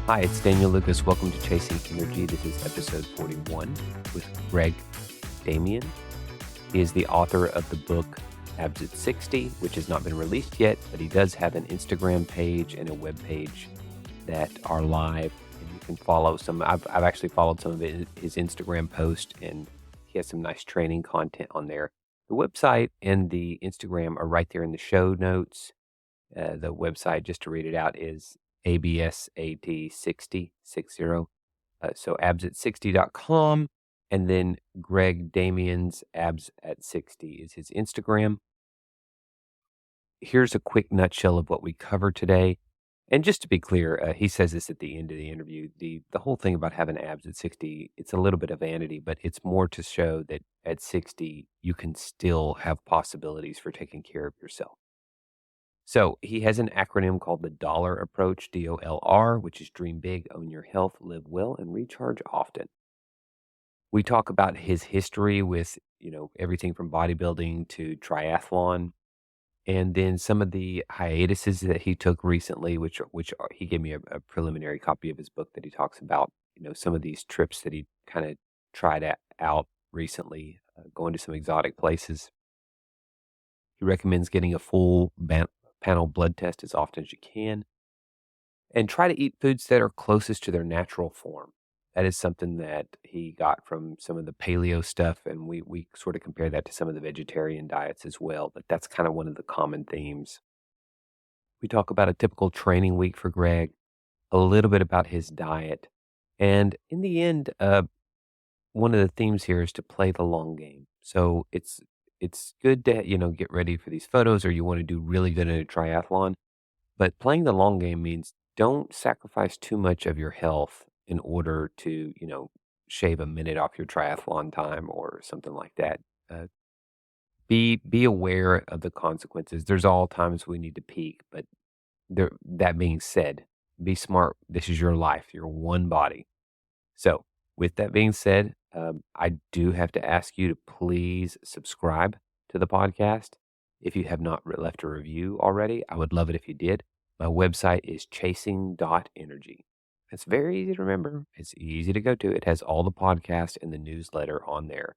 Hi, it's Daniel Lucas. Welcome to Chasing Energy. This is episode 41 with Damian. He is the author of the book Abs at 60, which has not been released yet, but he does have an Instagram page and a web page that are live, and you can follow some. I've actually followed some of his Instagram posts, and he has some nice training content on there. The website and the Instagram are right there in the show notes. The website, just to read it out, is absat60. So absat60.com. And then Damian's Abs at 60 is his Instagram. Here's a quick nutshell of what we covered today. And just to be clear, he says this at the end of the interview. The whole thing about having abs at 60, it's a little bit of vanity, but it's more to show that at 60, you can still have possibilities for taking care of yourself. So he has an acronym called the DOLR Approach, DOLR, which is dream big, own your health, live well, and recharge often. We talk about his history with, everything from bodybuilding to triathlon, and then some of the hiatuses that he took recently, which he gave me a preliminary copy of his book that he talks about, some of these trips that he kind of tried out recently, going to some exotic places. He recommends getting a full panel blood test as often as you can, and try to eat foods that are closest to their natural form. That is something that he got from some of the paleo stuff, and we sort of compare that to some of the vegetarian diets as well, but that's kind of one of the common themes. We talk about a typical training week for Greg, a little bit about his diet, and in the end, one of the themes here is to play the long game. So it's good to, get ready for these photos, or you want to do really good in a triathlon. But playing the long game means don't sacrifice too much of your health in order to, shave a minute off your triathlon time or something like that. Be aware of the consequences. There's all times we need to peak, but that being said, be smart. This is your life, your one body. So with that being said, I do have to ask you to please subscribe to the podcast. If you have not left a review already, I would love it if you did. My website is chasing.energy. It's very easy to remember. It's easy to go to. It has all the podcast and the newsletter on there.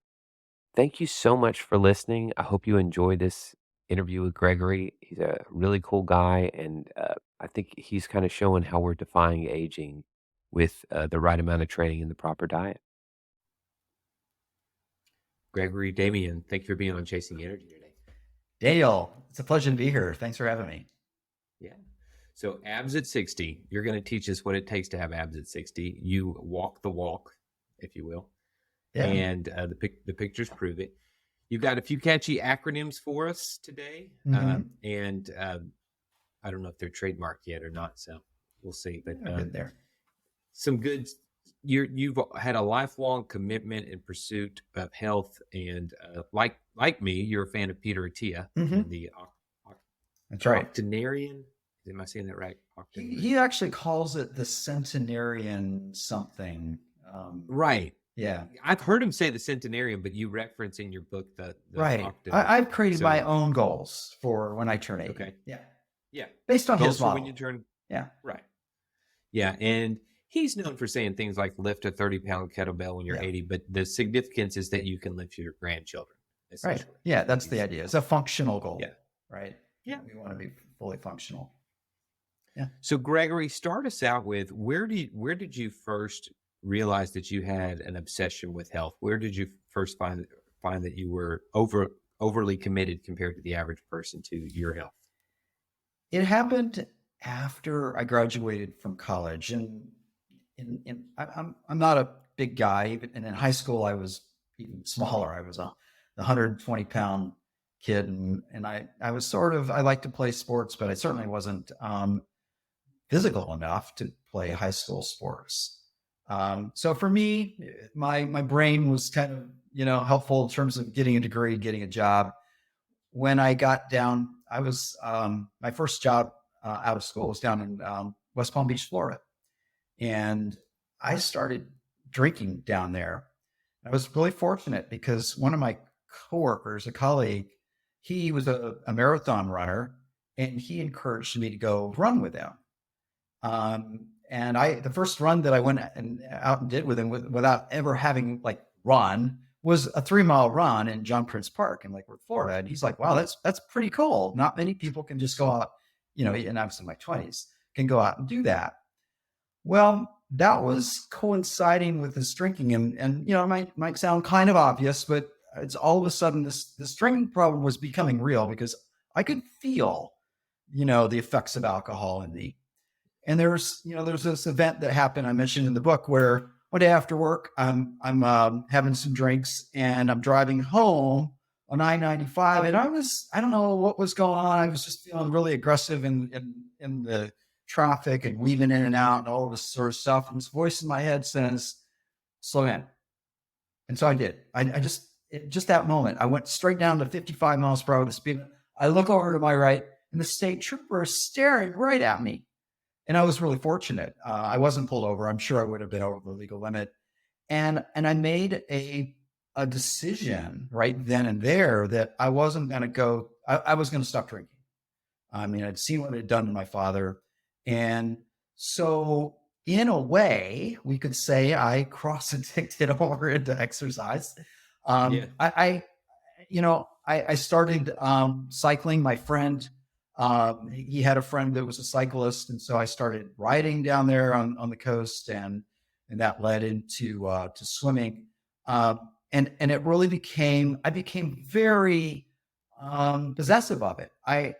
Thank you so much for listening. I hope you enjoyed this interview with Gregory. He's a really cool guy, and I think he's kind of showing how we're defying aging with the right amount of training and the proper diet. Gregory, Damian, thank you for being on Chasing Energy today. Daniel, it's a pleasure to be here. Thanks for having me. Yeah. So abs at 60, you're going to teach us what it takes to have abs at 60. You walk the walk, if you will. Yeah. And the pictures prove it. You've got a few catchy acronyms for us today. Mm-hmm. And I don't know if they're trademarked yet or not, so we'll see. But there. Some good... You've had a lifelong commitment and pursuit of health, and like me, you're a fan of Peter Attia, mm-hmm. the That's right. Octogenarian. Am I saying that right? He actually calls it the centenarian something. Right. Yeah. I've heard him say the centenarian, but you reference in your book the right. I've created my own goals for when I turn 80. Okay. Yeah. Yeah. Based on his model. When you turn. Yeah. Right. Yeah, and he's known for saying things like lift a 30-pound kettlebell when you're 80, but the significance is that you can lift your grandchildren. Right. Yeah, that's the idea. It's a functional goal. Yeah. Right. Yeah. We want to be fully functional. Yeah. So Gregory, start us out with where did you first realize that you had an obsession with health? Where did you first find that you were overly committed compared to the average person to your health? It happened after I graduated from college, and I'm not a big guy, and in high school I was even smaller. I was a 120-pound kid, and I was I liked to play sports, but I certainly wasn't physical enough to play high school sports. So for me, my brain was kind of helpful in terms of getting a degree, getting a job. When I got down, I was my first job out of school was down in West Palm Beach, Florida. And I started drinking down there. I was really fortunate because one of my coworkers, a colleague, he was a marathon runner, and he encouraged me to go run with him. And the first run that I went out and did with him without ever having like run was a 3-mile run in John Prince Park in Lakewood, Florida. And he's like, wow, that's pretty cool. Not many people can just go out, and I was in my 20s, can go out and do that. Well, that was coinciding with this drinking. And it might sound kind of obvious, but it's all of a sudden this drinking problem was becoming real because I could feel, the effects of alcohol in me. And there's this event that happened, I mentioned in the book, where one day after work, I'm having some drinks and I'm driving home on I-95, and I don't know what was going on. I was just feeling really aggressive in the traffic and weaving in and out and all of this sort of stuff. And this voice in my head says, slow in. And so I did. I just that moment, I went straight down to 55 miles per hour the speed. I look over to my right, and the state trooper is staring right at me. And I was really fortunate. I wasn't pulled over. I'm sure I would have been over the legal limit. And I made a decision right then and there that I wasn't going to go. I was going to stop drinking. I mean, I'd seen what it had done to my father. And so in a way, we could say I cross-addicted over into exercise. Yeah. I started cycling. My friend, he had a friend that was a cyclist, and so I started riding down there on the coast, and that led into to swimming. And it really I became very possessive of it. I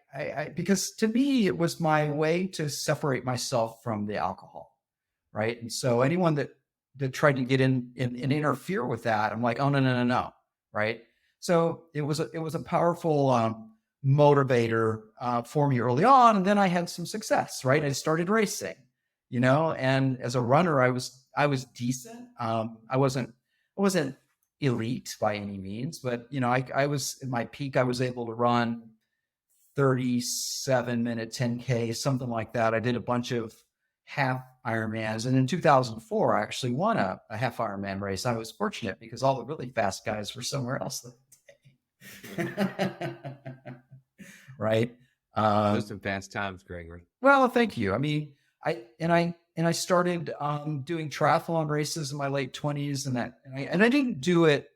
because to me it was my way to separate myself from the alcohol, right? And so anyone that tried to get in and interfere with that, I'm like, oh no, right? So it was a powerful motivator for me early on, and then I had some success, right? I started racing, and as a runner, I was decent. I wasn't elite by any means, but I was at my peak. I was able to run 37-minute 10K, something like that. I did a bunch of half Ironmans, and in 2004, I actually won a half Ironman race. I was fortunate because all the really fast guys were somewhere else that day. Right. Those are some fast times, Gregory. Well, thank you. I mean, I started doing triathlon races in my late 20s, and I didn't do it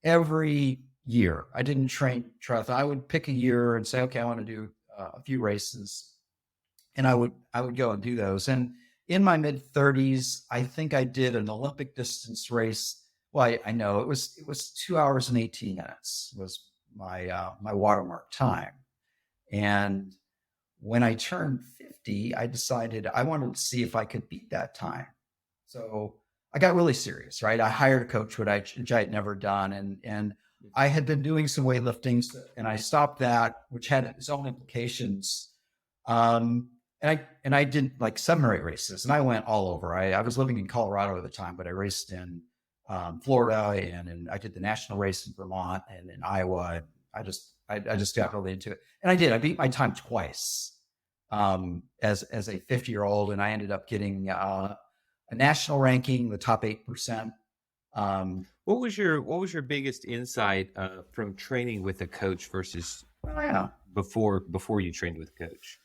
every year. I didn't train triathlon. I would pick a year and say, okay, I want to do a few races, and I would go and do those. And in my mid 30s, I think I did an Olympic distance race. Well, I know it was 2 hours and 18 minutes was my watermark time. And when I turned 50, I decided I wanted to see if I could beat that time. So I got really serious, right? I hired a coach, which I had never done. And I had been doing some weightlifting, and I stopped that, which had its own implications. And I did like 7 or 8 races, and I went all over. I was living in Colorado at the time, but I raced in Florida, and I did the national race in Vermont and in Iowa. I just got really into it, and I did. I beat my time twice as a 50-year-old, and I ended up getting a national ranking, the top 8%. What was your biggest insight from training with a coach versus before you trained with a coach?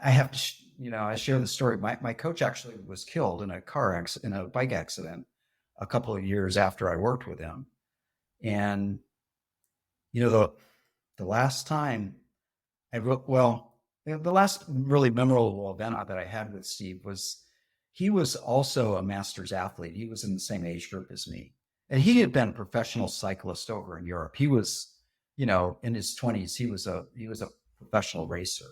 I have to, I share the story. My coach actually was killed in a bike accident a couple of years after I worked with him. And, the last time the last really memorable event that I had with Steve was, he was also a master's athlete. He was in the same age group as me. And he had been a professional cyclist over in Europe. He was, in his 20s, he was a professional racer.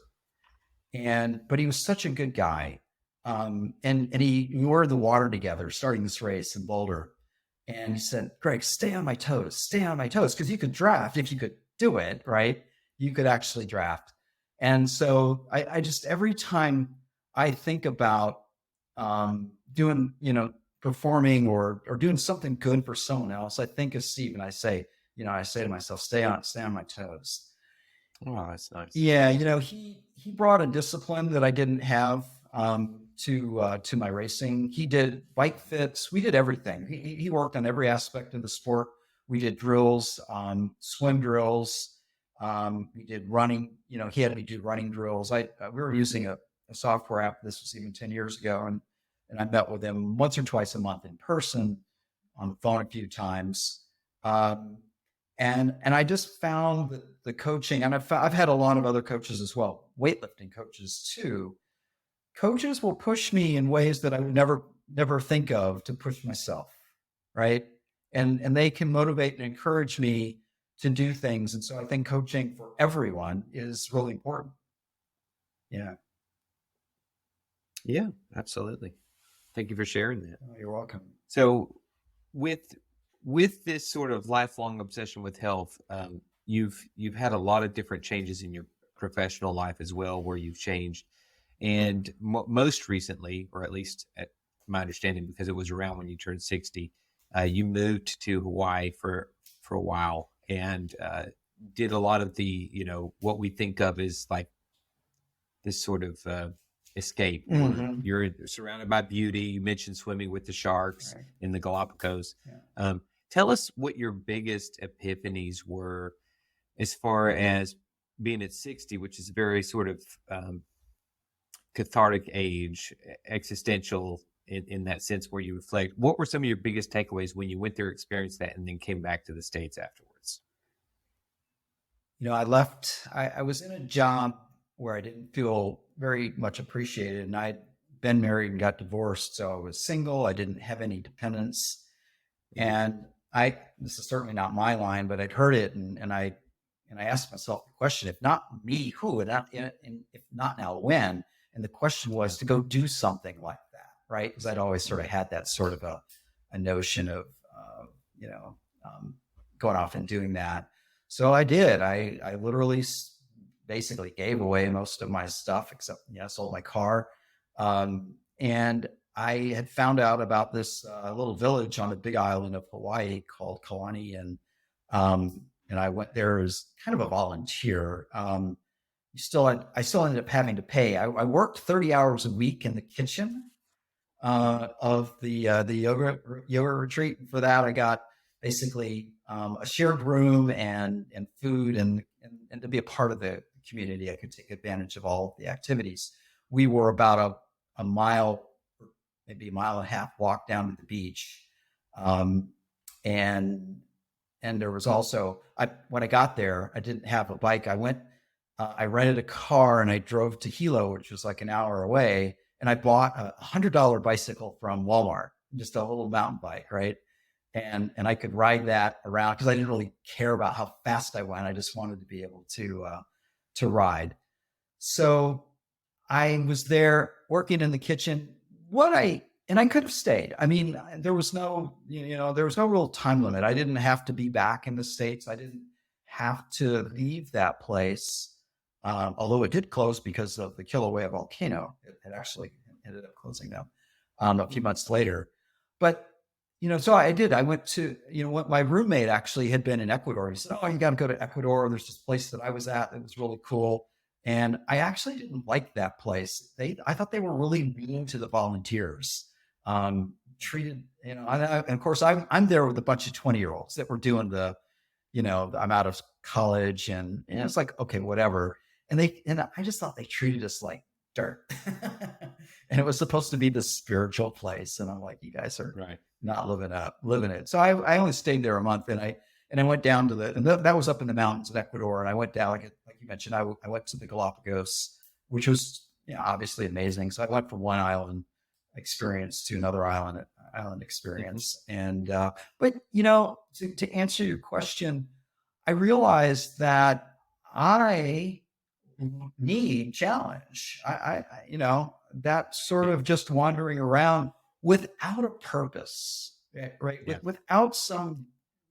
But he was such a good guy. And we were in the water together starting this race in Boulder. And he said, Greg, stay on my toes. Because you could draft if you could do it, right? You could actually draft. And so I just, every time I think about doing, performing or doing something good for someone else, I think of Steve, and I say to myself, stay on my toes. Oh, that's nice. Yeah. He brought a discipline that I didn't have. to my racing. He did bike fits. We did everything. He worked on every aspect of the sport. We did drills, swim drills. We did running. He had me do running drills. We were using a software app. This was even 10 years ago, and I met with him once or twice a month in person, on the phone a few times. And I just found that the coaching, and I've had a lot of other coaches as well, weightlifting coaches too. Coaches will push me in ways that I would never think of to push myself, right? And they can motivate and encourage me to do things. And so I think coaching for everyone is really important. Yeah. Yeah, absolutely. Thank you for sharing that. Oh, you're welcome. So with this sort of lifelong obsession with health, you've had a lot of different changes in your professional life as well, where you've changed. And most recently, or at least at my understanding, because it was around when you turned 60, you moved to Hawaii for a while and did a lot of the, what we think of as like this sort of escape. Mm-hmm. You're surrounded by beauty. You mentioned swimming with the sharks in the Galapagos. Yeah. Tell us what your biggest epiphanies were as far as being at 60, which is very sort of cathartic age, existential in that sense, where you reflect. What were some of your biggest takeaways when you went there, experienced that, and then came back to the States afterwards? I left, I was in a job where I didn't feel very much appreciated, and I'd been married and got divorced. So I was single. I didn't have any dependents. And this is certainly not my line, but I'd heard it. And I asked myself the question, if not me, who, and if not now, when? And the question was to go do something like that, right? Because I'd always sort of had that sort of a notion of, going off and doing that. So I did. I literally basically gave away most of my stuff, except, sold my car. And I had found out about this little village on the big island of Hawaii called Kalani. And I went there as kind of a volunteer. I still ended up having to pay. I worked 30 hours a week in the kitchen of the yoga retreat. And for that, I got basically a shared room and food and to be a part of the community. I could take advantage of all of the activities. We were about a mile, maybe a mile and a half walk down to the beach. And there was also, when I got there, I didn't have a bike. I rented a car and I drove to Hilo, which was like an hour away. And I bought a $100 bicycle from Walmart, just a little mountain bike, right? And I could ride that around because I didn't really care about how fast I went. I just wanted to be able to ride. So I was there working in the kitchen. And I could have stayed. I mean, there was no real time limit. I didn't have to be back in the States. I didn't have to leave that place. Although it did close because of the Kilauea volcano. It actually ended up closing them a few months later. But, so I did. I went to, what my roommate actually had been in Ecuador. He said, "Oh, you got to go to Ecuador. There's this place that I was at that was really cool." And I actually didn't like that place. I thought they were really mean to the volunteers. Treated, and of course I'm there with a bunch of 20-year-olds that were doing I'm out of college and it's like, okay, whatever. And I just thought they treated us like dirt. And it was supposed to be this spiritual place. And I'm like, you guys are not living it. So I only stayed there a month and I went down to that was up in the mountains of Ecuador. And I went down, like you mentioned, I went to the Galapagos, which was obviously amazing. So I went from one island experience to another island experience. And, but to answer your question, I realized that I need challenge. I that sort of just wandering around without a purpose, right? Yeah. Without some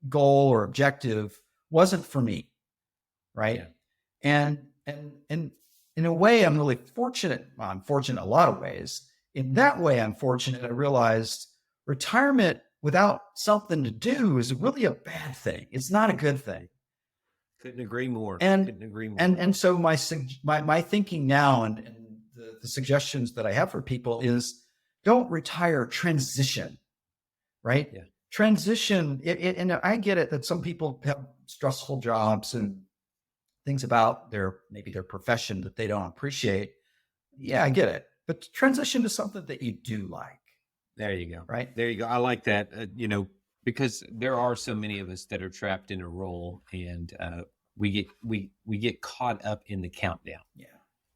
goal or objective wasn't for me. Right. Yeah. And in a way, I'm really fortunate. Well, I'm fortunate in a lot of ways. In that way, I'm fortunate. I realized retirement without something to do is really a bad thing. It's not a good thing. Couldn't agree more. And so my thinking now and the suggestions that I have for people is don't retire, transition, right? Yeah. Transition. And I get it that some people have stressful jobs and things about maybe their profession that they don't appreciate. Yeah, I get it. But transition to something that you do like. There you go. Right. There you go. I like that, because there are so many of us that are trapped in a role, and we get caught up in the countdown. Yeah.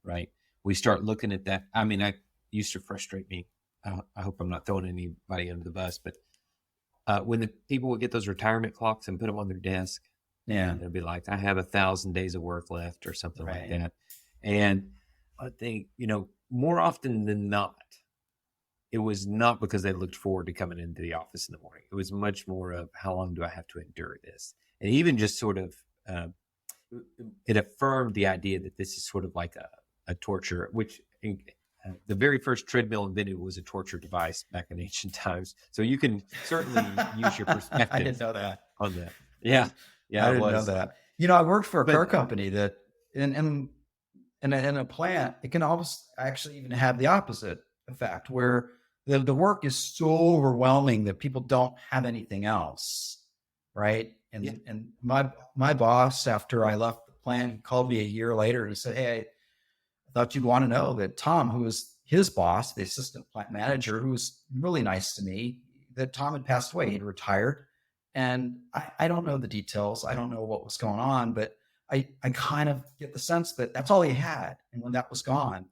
Right. We start looking at that. I mean, I used to frustrate me. I hope I'm not throwing anybody under the bus, but when the people would get those retirement clocks and put them on their desk, Yeah. they'll be like, I have 1,000 days of work left or something like Right. that. And I think, more often than not, it was not because they looked forward to coming into the office in the morning. It was much more of, how long do I have to endure this? And even just sort of, it affirmed the idea that this is sort of like a torture, which the very first treadmill invented was a torture device back in ancient times. So you can certainly use your perspective. I didn't know that. On that. Yeah. Yeah. I didn't know that. I worked for a car company that in a plant, it can almost actually even have the opposite effect, where the work is so overwhelming that people don't have anything else. Right. And my boss, after I left the plant, called me a year later and said, hey, I thought you'd want to know that Tom, who was his boss, the assistant plant manager, who was really nice to me, that Tom had passed away. He'd retired. And I don't know the details. I don't know what was going on, but I kind of get the sense that that's all he had. And when that was gone,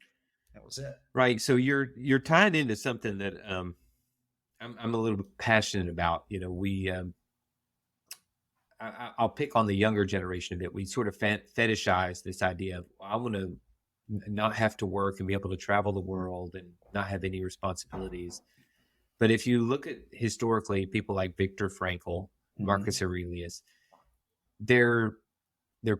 that was it. Right. So you're tied into something that I'm a little bit passionate about. I'll pick on the younger generation a bit. We sort of fetishize this idea of, I want to not have to work and be able to travel the world and not have any responsibilities. But if you look at historically, people like Viktor Frankl, Marcus Aurelius, their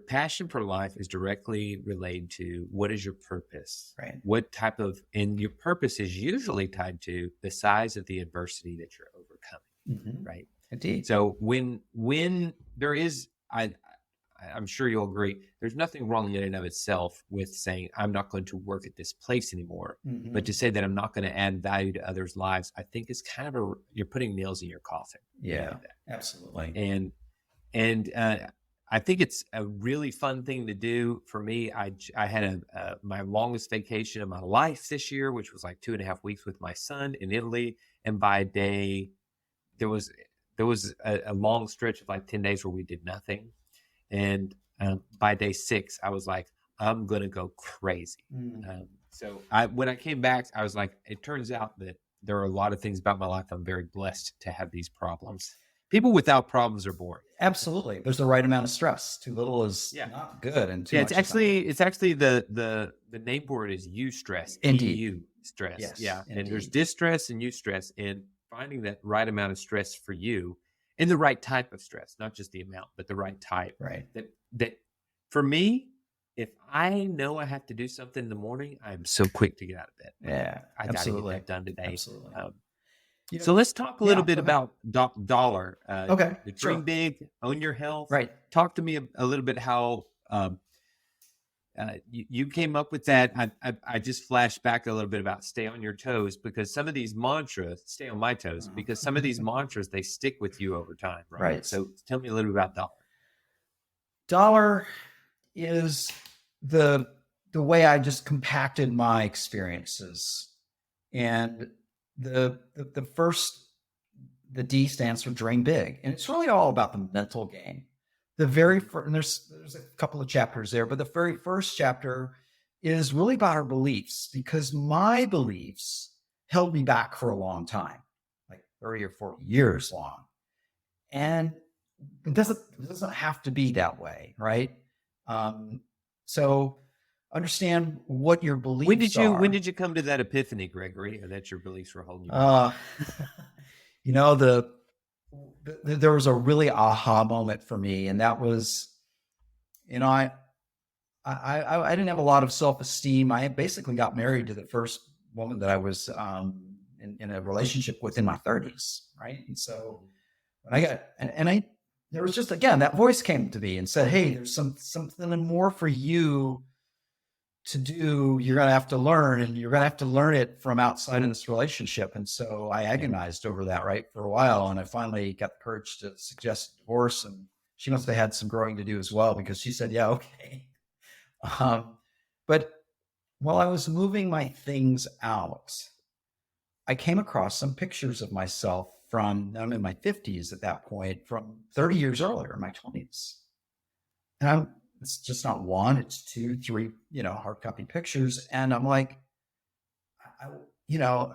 passion for life is directly related to, what is your purpose? Right. What type of, and your purpose is usually tied to the size of the adversity that you're overcoming. Right. Indeed. So when there is, I'm sure you'll agree, there's nothing wrong in and of itself with saying, I'm not going to work at this place anymore. But to say that I'm not going to add value to others' lives, I think is kind of you're putting nails in your coffin. Yeah, absolutely. And I think it's a really fun thing to do. For me, I had my longest vacation of my life this year, which was like 2.5 weeks with my son in Italy. And by day, there was a long stretch of like 10 days where we did nothing. And by day 6, I was like, I'm going to go crazy. So when I came back, I was like, it turns out that there are a lot of things about my life I'm very blessed to have these problems. People without problems are boring. Absolutely. There's the right amount of stress. Too little is not good. And too much it's actually the name for it is eustress. Indeed. Stress. Yes, yeah. indeed. And there's distress and eustress, and finding that right amount of stress for you, and the right type of stress, not just the amount, but the right type. Right. That for me, if I know I have to do something in the morning, I'm so quick to get out of bed. Yeah, I got to get that done today. Absolutely. So let's talk a little bit about DOLR. Okay. Dream big, own your health. Right. Talk to me a little bit how you came up with that. I just flashed back a little bit about stay on your toes, because some of these mantras, stay on my toes, because some of these mantras, they stick with you over time. Right. So tell me a little bit about DOLR. DOLR is the way I just compacted my experiences. And the D stands for dream big. And it's really all about the mental game. The very first, and there's a couple of chapters there, but the very first chapter is really about our beliefs, because my beliefs held me back for a long time, like 30 or 40 years long. And it doesn't have to be that way, right? So understand what your beliefs are. When did you come to that epiphany, Gregory, that your beliefs were holding you back? There was a really aha moment for me, and that was, I didn't have a lot of self-esteem. I basically got married to the first woman that I was in a relationship with in my 30s, right? And so when I got, there was just, again, that voice came to me and said, hey, there's something more for you to do, you're going to have to learn, and you're going to have to learn it from outside of this relationship. And so I agonized over that, right, for a while. And I finally got the courage to suggest divorce. And she must have had some growing to do as well, because she said, yeah, okay. But while I was moving my things out, I came across some pictures of myself from, I'm in my 50s at that point, from 30 years earlier, in my 20s. And it's just not one, it's two, three, hard copy pictures. And I'm like, I, you know,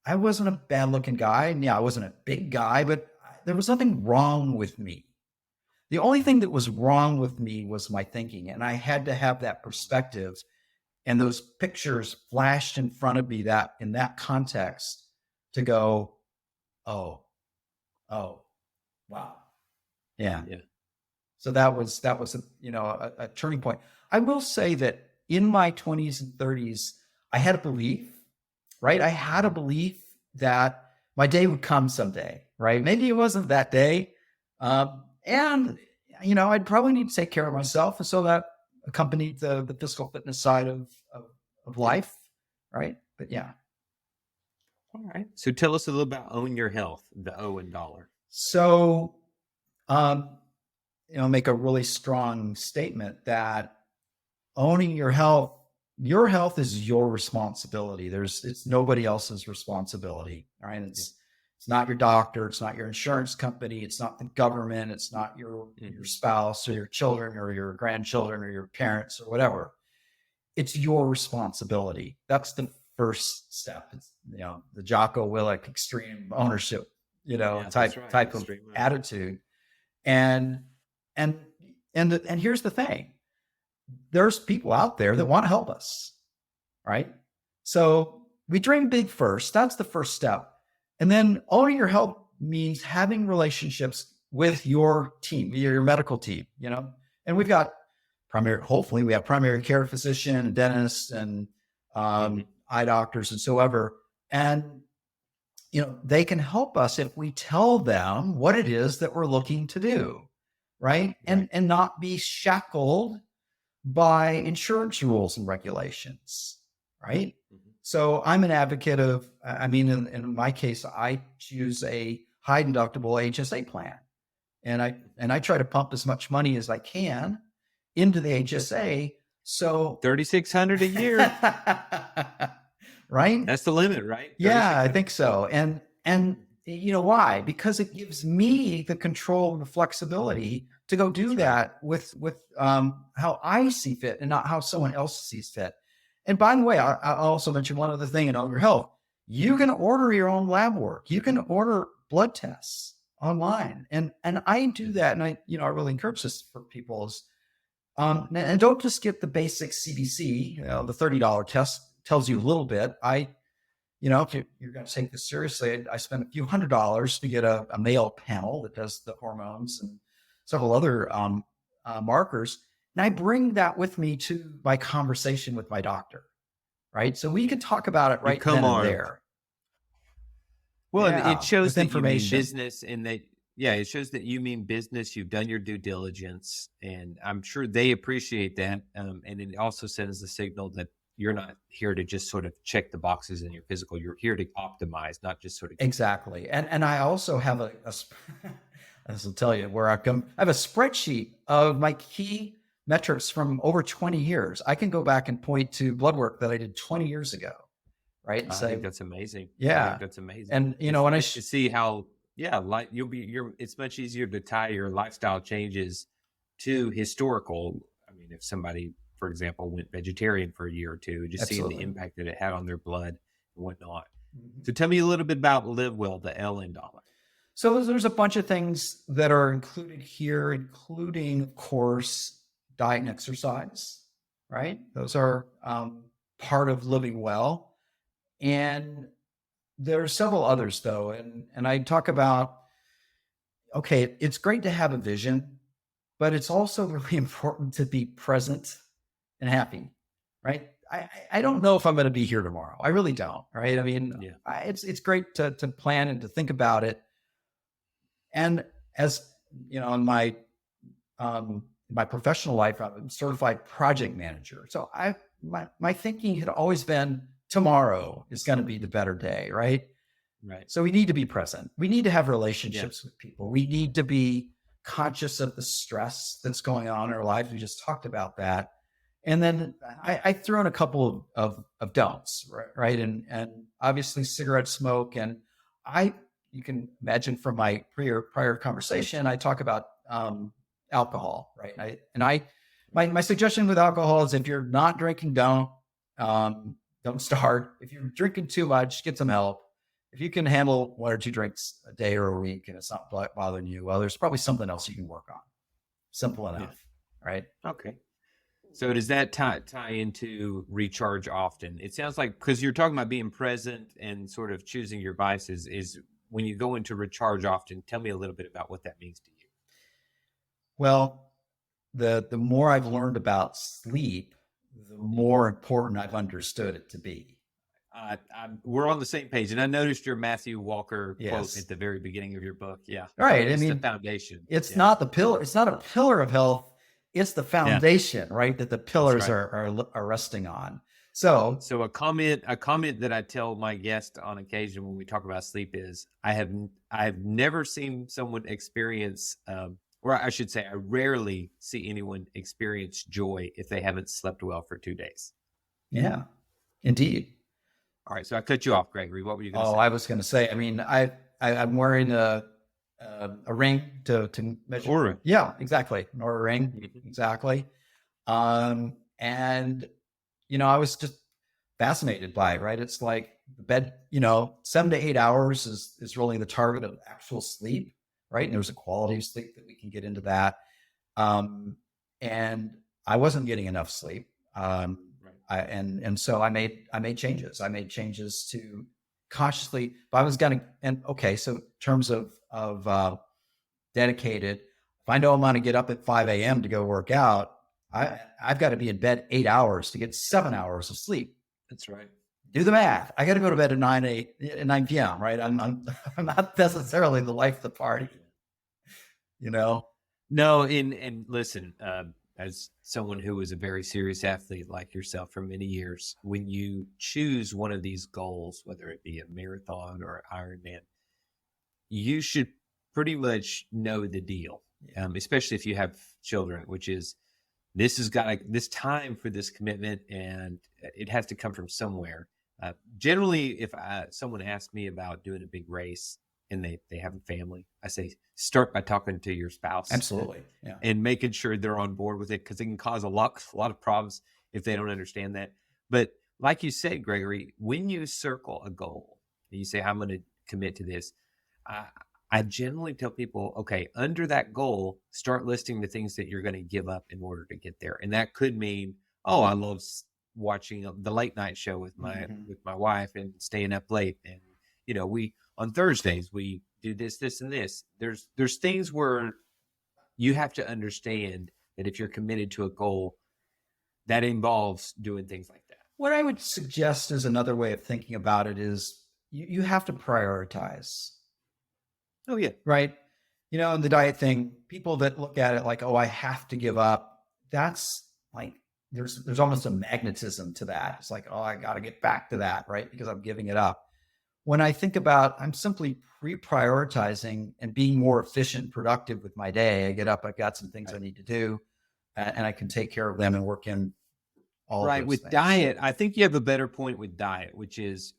I wasn't a bad looking guy. And yeah, I wasn't a big guy, but there was nothing wrong with me. The only thing that was wrong with me was my thinking. And I had to have that perspective. And those pictures flashed in front of me, that in that context, to go, oh, wow. Yeah. So that was a turning point. I will say that in my 20s and 30s, I had a belief, right? I had a belief that my day would come someday, right? Maybe it wasn't that day. And, I'd probably need to take care of myself. And so that accompanied the physical fitness side of life, right? But yeah. All right. So tell us a little about Own Your Health, the O in dollar. So, make a really strong statement that owning your health is your responsibility. It's nobody else's responsibility, right? It's not your doctor. It's not your insurance company. It's not the government. It's not your spouse or your children or your grandchildren or your parents or whatever. It's your responsibility. That's the first step. It's, the Jocko Willink extreme ownership, type of attitude. And here's the thing. There's people out there that want to help us, right? So we dream big first. That's the first step. And then owning your health means having relationships with your team, your medical team, and we've got hopefully we have primary care physician and dentists and eye doctors and so ever. And, they can help us if we tell them what it is that we're looking to do, right? And not be shackled by insurance rules and regulations, right? So I'm an advocate of, in my case, I choose a high deductible HSA plan, and I try to pump as much money as I can into the HSA. So $3,600 a year, right? That's the limit, right? Yeah, I think so. And why? Because it gives me the control and the flexibility to go do that with how I see fit and not how someone else sees fit. And by the way, I also mentioned one other thing in Own Your Health. You can order your own lab work. You can order blood tests online. And I do that. And I really encourage this for people is, and don't just get the basic CBC, the $30 test tells you a little bit. If you're going to take this seriously, I spend a few $100s to get a male panel that does the hormones and several other markers. And I bring that with me to my conversation with my doctor, right? So we can talk about it right then and there. Well, it shows that you mean business, and it shows that you mean business. You've done your due diligence, and I'm sure they appreciate that. And it also sends the signal that you're not here to just sort of check the boxes in your physical. You're here to optimize, not just sort of. Exactly. And I also have this will tell you where I come. I have a spreadsheet of my key metrics from over 20 years. I can go back and point to blood work that I did 20 years ago. Right. I think that's amazing. Yeah. That's amazing. And, when I see how, it's much easier to tie your lifestyle changes to historical. I mean, if somebody, for example, went vegetarian for a year or two, just seeing the impact that it had on their blood and whatnot. Mm-hmm. So tell me a little bit about Live Well, the L in dollar. So there's a bunch of things that are included here, including, of course, diet and exercise, right? Those are part of living well. And there are several others, though. And I talk about, okay, it's great to have a vision, but it's also really important to be present and happy, right? I don't know if I'm going to be here tomorrow. I really don't, right? I mean, it's great to plan and to think about it. And as in my professional life, I'm a certified project manager. So I my thinking had always been tomorrow is going to be the better day, right? Right. So we need to be present. We need to have relationships with people. We need to be conscious of the stress that's going on in our lives. We just talked about that. And then I threw in a couple of don'ts, right? And obviously cigarette smoke. And you can imagine from my prior conversation, I talk about alcohol, right? My suggestion with alcohol is if you're not drinking, don't start. If you're drinking too much, get some help. If you can handle 1 or 2 drinks a day or a week and it's not bothering you, well, there's probably something else you can work on. Simple enough, right? Okay. So does that tie into recharge often? It sounds like, because you're talking about being present and sort of choosing your vices, is when you go into recharge often. Tell me a little bit about what that means to you. Well, the more I've learned about sleep, the more important I've understood it to be. We're on the same page, and I noticed your Matthew Walker quote at the very beginning of your book. Yeah, right. It's the foundation. It's not the pillar. It's not a pillar of health. It's the foundation, right? That the pillars are resting on. So a comment that I tell my guests on occasion when we talk about sleep is I've never seen someone experience, or I should say, I rarely see anyone experience joy if they haven't slept well for 2 days. Yeah, indeed. All right, so I cut you off, Gregory. What were you going to say? I was going to say, I mean, I'm wearing a ring to measure. Oura. Yeah, exactly. An Oura ring, exactly. And I was just fascinated by it, right? It's like the bed, 7 to 8 hours is really the target of actual sleep, right? And there's a quality of sleep that we can get into that. And I wasn't getting enough sleep. So I made changes. I made changes to consciously, if I was going to, so in terms of dedicated, if I know I'm going to get up at 5 a.m. to go work out, I've got to be in bed 8 hours to get 7 hours of sleep. That's right. Do the math. I got to go to bed at 9 p.m. Right? I'm not necessarily the life of the party, No, and listen, as someone who was a very serious athlete like yourself for many years, when you choose one of these goals, whether it be a marathon or Ironman, you should pretty much know the deal, especially if you have children, which is this time for this commitment, and it has to come from somewhere. Generally, if someone asks me about doing a big race and they have a family, I say, start by talking to your spouse. Absolutely. Yeah. And making sure they're on board with it, because it can cause a lot of problems if they don't understand that. But like you said, Gregory, when you circle a goal and you say, I'm going to commit to this, I generally tell people, okay, under that goal, start listing the things that you're going to give up in order to get there. And that could mean, I love watching the late night show with my wife and staying up late. And, we on Thursdays, we do this, and this. There's things where you have to understand that if you're committed to a goal, that involves doing things like that. What I would suggest is another way of thinking about it is you have to prioritize. Oh, yeah. Right. In the diet thing, people that look at it like, I have to give up. That's like, there's almost a magnetism to that. It's like, I got to get back to that, right? Because I'm giving it up. When I think about, I'm simply prioritizing and being more efficient and productive with my day. I get up, I've got some things I need to do, and I can take care of them and work in all right. Of with things. Diet, I think you have a better point with diet, which is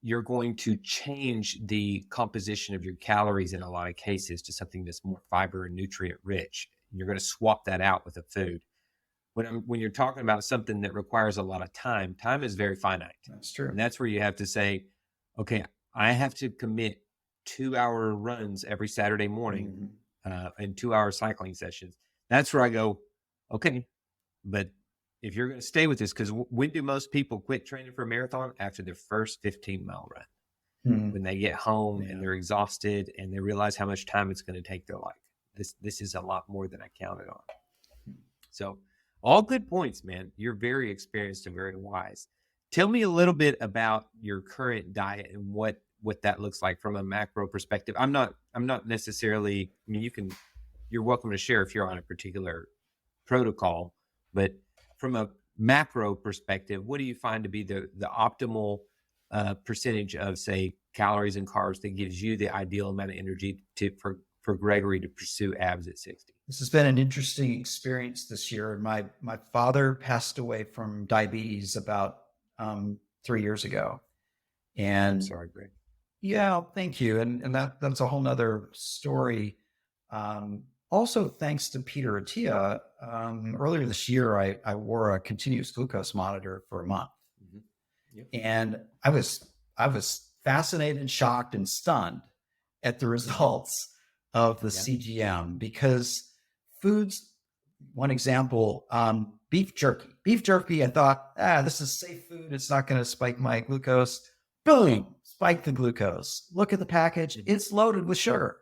you're going to change the composition of your calories in a lot of cases to something that's more fiber and nutrient rich. You're going to swap that out with a food. When you're talking about something that requires a lot of time is very finite. That's true. And that's where you have to say, okay, I have to commit 2-hour runs every Saturday morning and 2-hour cycling sessions. That's where I go, okay, but if you're going to stay with this, because when do most people quit training for a marathon? After their first 15-mile run. When they get home and they're exhausted and they realize how much time it's going to take, they're like, this is a lot more than I counted on. So all good points, man. You're very experienced and very wise. Tell me a little bit about your current diet and what that looks like from a macro perspective. I'm not necessarily, I mean, you're welcome to share if you're on a particular protocol, but from a macro perspective, what do you find to be the optimal percentage of, say, calories and carbs that gives you the ideal amount of energy for Gregory to pursue abs at 60? This has been an interesting experience this year. My father passed away from diabetes about 3 years ago. And I'm sorry, Greg. Yeah, thank you. And that's a whole nother story. Also, thanks to Peter Attia, earlier this year, I wore a continuous glucose monitor for a month. Mm-hmm. Yep. And I was fascinated, shocked, and stunned at the results of the CGM, because foods, one example, beef jerky. Beef jerky, I thought, this is safe food. It's not going to spike my glucose. Boom, spike the glucose. Look at the package. It's loaded with sugar.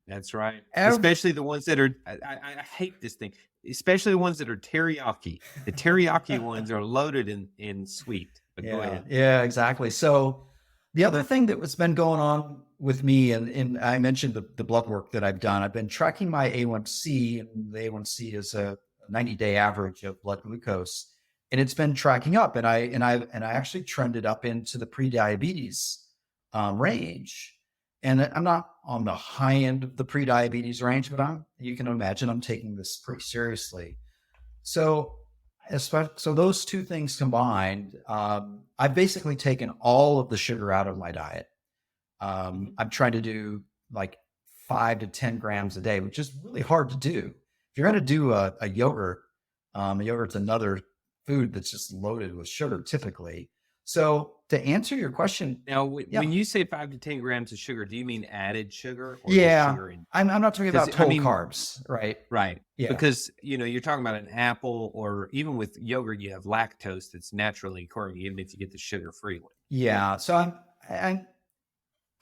That's right. Especially the ones that are, I hate this thing, especially the ones that are teriyaki. The teriyaki ones are loaded in sweet. But go ahead. Yeah, exactly. So the other thing that has been going on with me, and I mentioned the blood work that I've done, I've been tracking my A1C, and the A1C is a 90-day average of blood glucose, and it's been tracking up, and I actually trended up into the pre-diabetes range. And I'm not on the high end of the pre-diabetes range, but you can imagine I'm taking this pretty seriously. So those two things combined, I've basically taken all of the sugar out of my diet. I'm trying to do like 5 to 10 grams a day, which is really hard to do. If you're going to do a yogurt, yogurt's another food that's just loaded with sugar typically. So to answer your question, now, when you say 5 to 10 grams of sugar, do you mean added sugar? Or sugar I'm not talking about total carbs, right? Right. Yeah. Because, you're talking about an apple, or even with yogurt, you have lactose that's naturally occurring, even if you get the sugar-free one. Yeah. So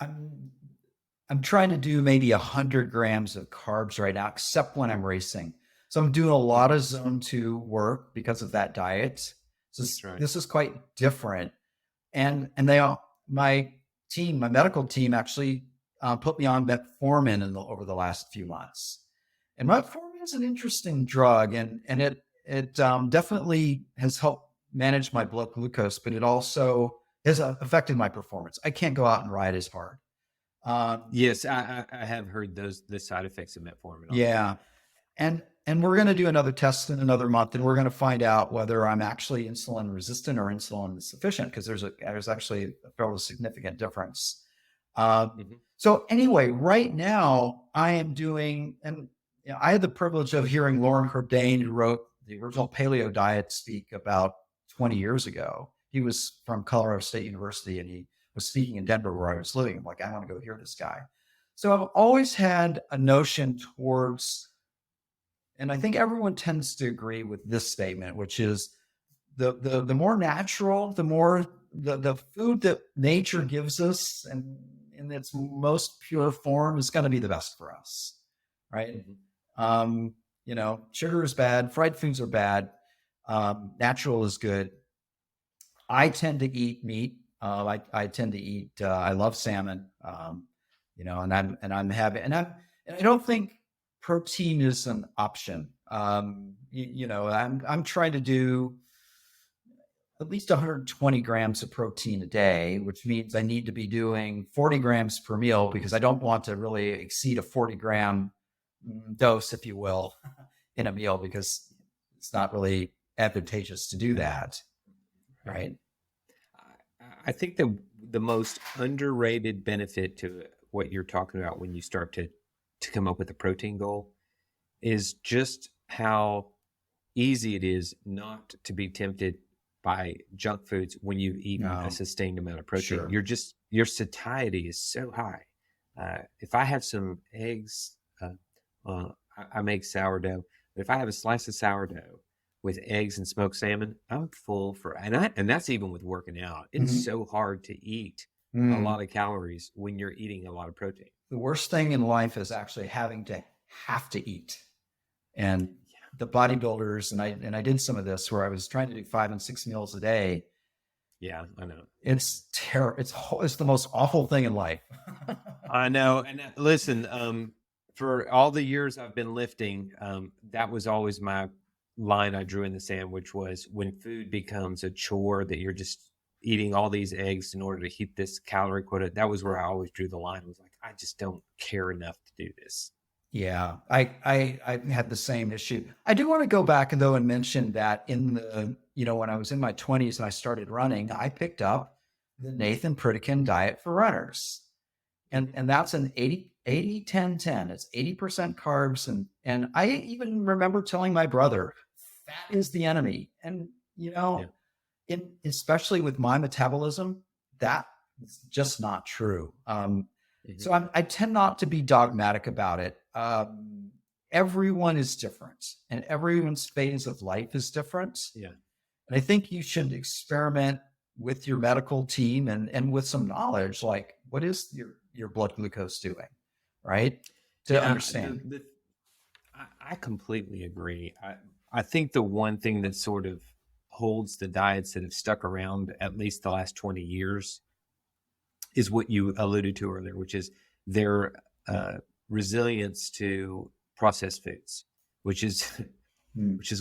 I'm trying to do maybe 100 grams of carbs right now, except when I'm racing. So I'm doing a lot of zone 2 work because of that diet. So this is quite different. And my medical team actually put me on metformin over the last few months. And metformin is an interesting drug, and it definitely has helped manage my blood glucose, but it also has affected my performance. I can't go out and ride as hard. Yes, I have heard the side effects of metformin. Yeah. And we're going to do another test in another month, and we're going to find out whether I'm actually insulin resistant or insulin insufficient, because there's actually a fairly significant difference. So anyway, right now I am doing, and I had the privilege of hearing Lauren Cordain, who wrote the original paleo diet, speak about 20 years ago. He was from Colorado State University, and he was speaking in Denver, where I was living. I'm like, I want to go hear this guy. So I've always had a notion towards, and I think everyone tends to agree with this statement, which is the more natural, the more the food that nature gives us, and in its most pure form, is going to be the best for us, right? Sugar is bad, fried foods are bad, natural is good. I tend to eat meat. I tend to eat. I love salmon. And I don't think protein is an option. I'm trying to do at least 120 grams of protein a day, which means I need to be doing 40 grams per meal, because I don't want to really exceed a 40-gram dose, if you will, in a meal, because it's not really advantageous to do that. Right. I think the most underrated benefit to what you're talking about when you start to come up with a protein goal is just how easy it is not to be tempted by junk foods when you've eaten a sustained amount of protein. Sure. Your satiety is so high. If I have some eggs, I make sourdough, but if I have a slice of sourdough with eggs and smoked salmon, I'm full and that's even with working out. It's so hard to eat a lot of calories when you're eating a lot of protein. The worst thing in life is actually have to eat. And the bodybuilders, and I did some of this where I was trying to do 5 and 6 meals a day. Yeah, I know. It's terrible. It's the most awful thing in life. I know. And listen, for all the years I've been lifting, that was always my line I drew in the sand, which was when food becomes a chore that you're just eating all these eggs in order to hit this calorie quota. That was where I always drew the line. I was like, I just don't care enough to do this. Yeah, I had the same issue. I do want to go back though and mention that in the, when I was in my 20s and I started running, I picked up the Nathan Pritikin diet for runners. And that's an 80-10-10. It's 80% carbs. And I even remember telling my brother, fat is the enemy. And, especially with my metabolism, that is just not true. So I tend not to be dogmatic about it. Everyone is different and everyone's phase of life is different. Yeah. And I think you should experiment with your medical team and with some knowledge, like what is your blood glucose doing, right? To understand. I completely agree. I think the one thing that sort of holds the diets that have stuck around at least the last 20 years is what you alluded to earlier, which is their resilience to processed foods, which is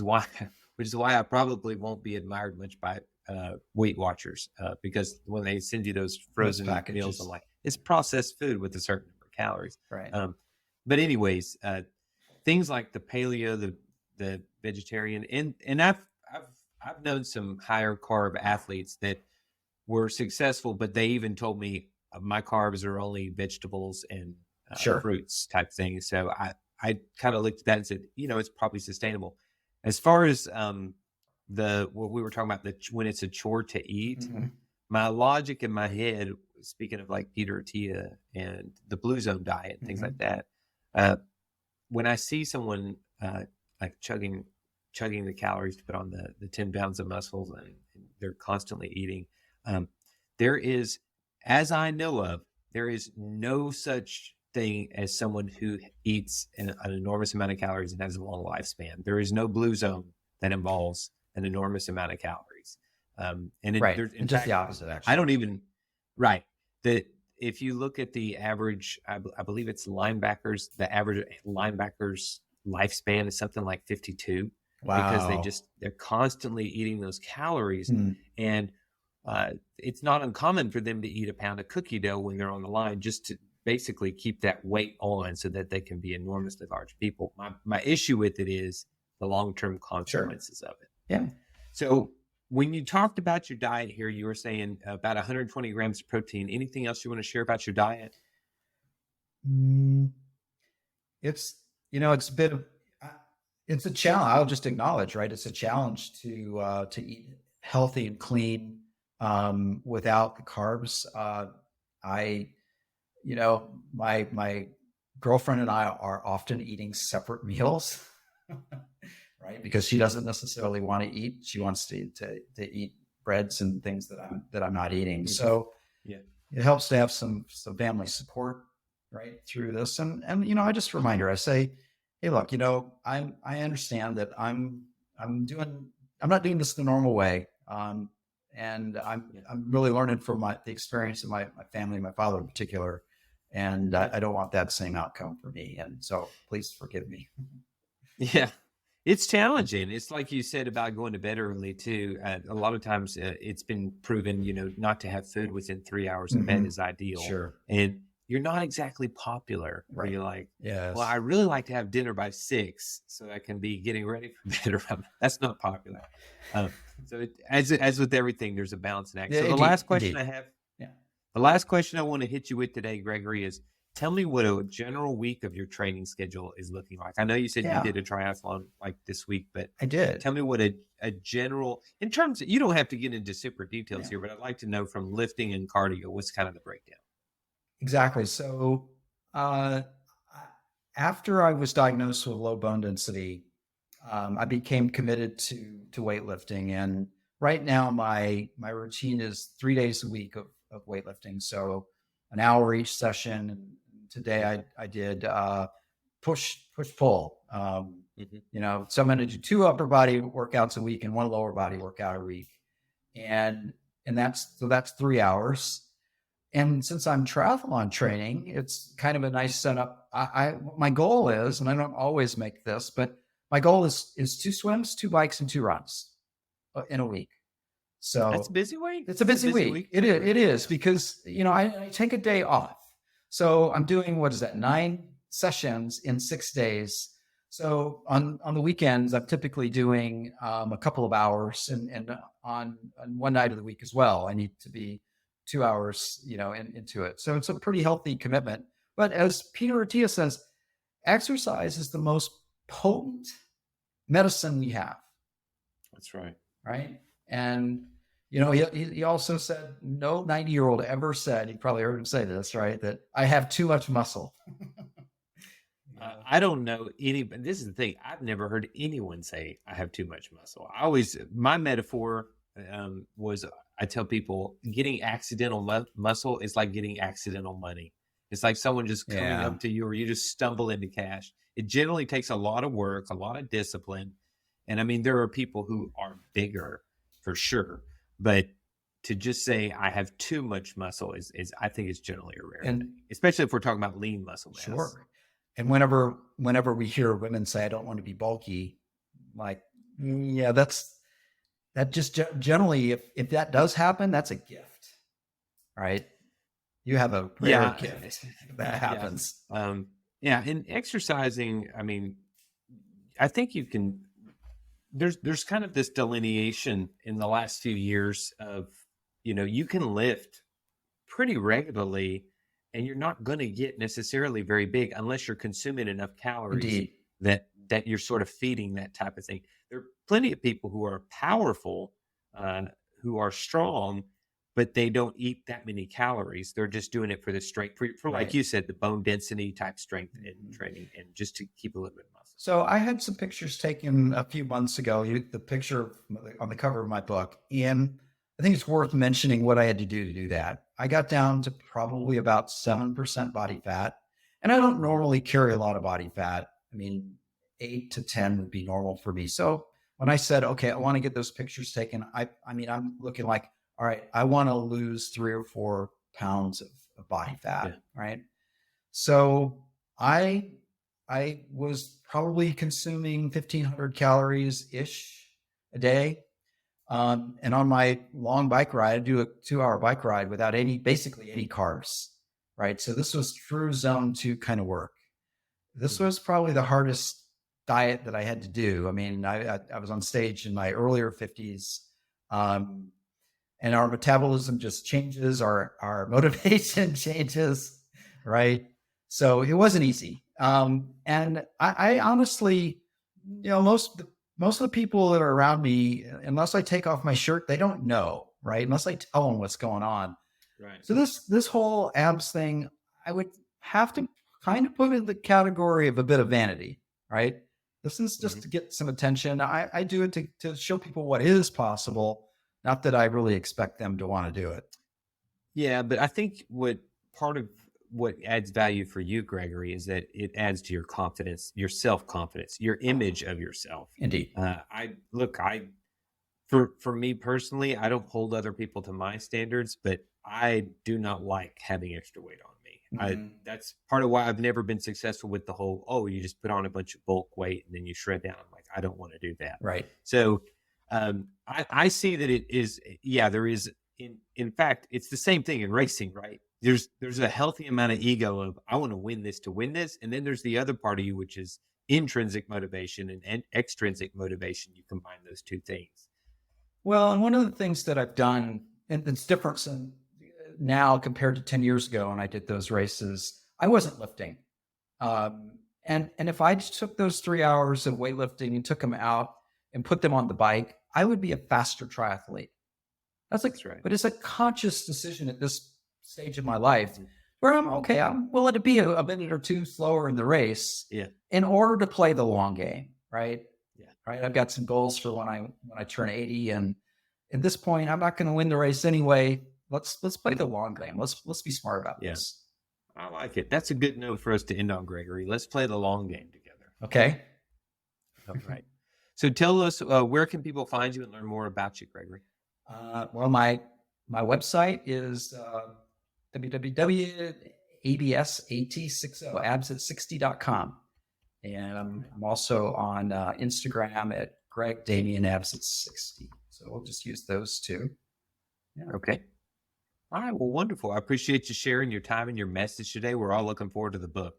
why I probably won't be admired much by Weight Watchers, because when they send you those frozen meals, I'm like, it's processed food with a certain number of calories. Right. But anyways, things like the paleo, the vegetarian, and I've known some higher carb athletes that were successful, but they even told me my carbs are only vegetables and fruits type thing. So I kind of looked at that and said, it's probably sustainable. As far as what we were talking about, when it's a chore to eat, my logic in my head, speaking of like Peter Attia and the Blue Zone diet, things like that, when I see someone like chugging the calories to put on the 10 pounds of muscles and they're constantly eating, there is, as I know of, there is no such thing as someone who eats an enormous amount of calories and has a long lifespan. There is no blue zone that involves an enormous amount of calories. In just the opposite, actually. I don't even, right. That if you look at the average, I believe it's linebackers, the average linebackers lifespan is something like 52. Wow. Because they're constantly eating those calories. And it's not uncommon for them to eat a pound of cookie dough when they're on the line, just to basically keep that weight on so that they can be enormously large people. My issue with it is the long-term consequences of it. Yeah. So when you talked about your diet here, you were saying about 120 grams of protein. Anything else you want to share about your diet? It's a challenge. I'll just acknowledge, right? It's a challenge to eat healthy and clean without the carbs. My girlfriend and I are often eating separate meals, right? Because she doesn't necessarily want to eat. She wants to eat breads and things that I'm not eating. So it helps to have some family support right through this. And I just remind her, I say, hey, look, I understand that I'm not doing this the normal way. And I'm really learning from the experience of my family, my father in particular. And I don't want that same outcome for me. And so please forgive me. Yeah, it's challenging. It's like you said about going to bed early too. A lot of times it's been proven, not to have food within 3 hours of bed is ideal. Sure. And you're not exactly popular. Right. Where you're like, yes. Well, I really like to have dinner by 6 so I can be getting ready for bed. That's not popular. So as with everything, there's a balance and act. So the last question I have, the last question I want to hit you with today, Gregory, is tell me what a general week of your training schedule is looking like. I know you said you did a triathlon like this week, but I did. Tell me what a general, in terms of, you don't have to get into super details here, but I'd like to know from lifting and cardio, what's kind of the breakdown? Exactly. So after I was diagnosed with low bone density, I became committed to weightlifting. And right now my routine is 3 days a week of weightlifting. So an hour each session. And today I did push pull. So I'm going to do 2 upper body workouts a week and 1 lower body workout a week. And that's 3 hours. And since I'm triathlon training, it's kind of a nice setup. My goal is, and I don't always make this, but my goal is 2 swims, 2 bikes, and 2 runs in a week. So that's a busy week. It's a busy week. It is because, I take a day off. So I'm doing, 9 sessions in 6 days. So on the weekends, I'm typically doing a couple of hours, and on one night of the week as well, I need to be 2 hours, into it. So it's a pretty healthy commitment. But as Peter Attia says, exercise is the most potent medicine we have. That's right. Right. And, he also said, no 90-year-old ever said, you probably heard him say this, right, that I have too much muscle. I don't know but this is the thing. I've never heard anyone say I have too much muscle. My metaphor was, I tell people getting accidental muscle is like getting accidental money. It's like someone just coming up to you, or you just stumble into cash. It generally takes a lot of work, a lot of discipline. And I mean, there are people who are bigger for sure, but to just say I have too much muscle is I think it's generally a rare thing, especially if we're talking about lean muscle mass. Sure. And whenever we hear women say, I don't want to be bulky, like, that just generally, if that does happen, that's a gift, right? You have a rare gift that happens. And exercising, I mean, I think you can, there's kind of this delineation in the last few years of, you can lift pretty regularly and you're not going to get necessarily very big unless you're consuming enough calories that you're sort of feeding that type of thing. There are plenty of people who are powerful, who are strong, but they don't eat that many calories. They're just doing it for the strength, for like you said, the bone density type strength and training, and just to keep a little bit of muscle. So I had some pictures taken a few months ago, the picture on the cover of my book, and I think it's worth mentioning what I had to do that. I got down to probably about 7% body fat, and I don't normally carry a lot of body fat. I mean, 8 to 10 would be normal for me. So when I said, okay, I want to get those pictures taken, I'm looking like, all right, I want to lose 3 or 4 pounds of body fat, right? So I was probably consuming 1,500 calories-ish a day. And on my long bike ride, I do a 2-hour bike ride without basically any carbs, right? So this was true zone 2 kind of work. This was probably the hardest diet that I had to do. I mean, I was on stage in my earlier 50s, and our metabolism just changes, our motivation changes, right? So it wasn't easy. And I honestly, most of the people that are around me, unless I take off my shirt, they don't know, right? Unless I tell them what's going on. Right. So this whole abs thing, I would have to kind of put in the category of a bit of vanity, right? This is just to get some attention. I do it to show people what is possible, not that I really expect them to want to do it. Yeah, but I think part of what adds value for you, Gregory, is that it adds to your confidence, your self-confidence, your image of yourself. Indeed. For me personally, I don't hold other people to my standards, but I do not like having extra weight on me. That's part of why I've never been successful with the whole, you just put on a bunch of bulk weight and then you shred down. I'm like, I don't want to do that. Right. So I see that it is, there is, in fact, it's the same thing in racing, right? There's a healthy amount of ego of, I want to win this to win this. And then there's the other part of you, which is intrinsic motivation and extrinsic motivation. You combine those two things. Well, and one of the things that I've done, and it's different now compared to 10 years ago when I did those races, I wasn't lifting. And if I just took those 3 hours of weightlifting and took them out and put them on the bike, I would be a faster triathlete. That's right. But it's a conscious decision at this stage of my life where I'm willing to be a minute or two slower in the race in order to play the long game, right? Yeah. Right. I've got some goals for when I turn 80, and at this point, I'm not going to win the race anyway. Let's play the long game. Let's be smart about this. I like it. That's a good note for us to end on, Gregory. Let's play the long game together. Okay. All right. So tell us, where can people find you and learn more about you, Gregory? Well, my website is www.absat60abs60.com. And I'm also on Instagram at Greg Damian Abs at 60. So we'll just use those two. Yeah. Okay. All right. Well, wonderful. I appreciate you sharing your time and your message today. We're all looking forward to the book.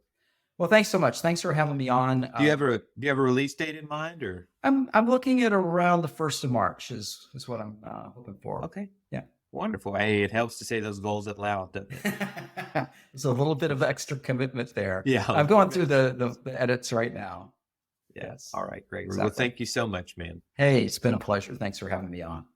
Well, thanks so much. Thanks for having me on. Do you have a release date in mind, or? I'm looking at around the 1st of March is what I'm hoping for. Okay. Yeah. Wonderful. Hey, it helps to say those goals out loud, doesn't it? There's a little bit of extra commitment there. Yeah. I'm going through the edits right now. Yes. All right, Gregory. Exactly. Well, thank you so much, man. Hey, it's been a pleasure. Thanks for having me on.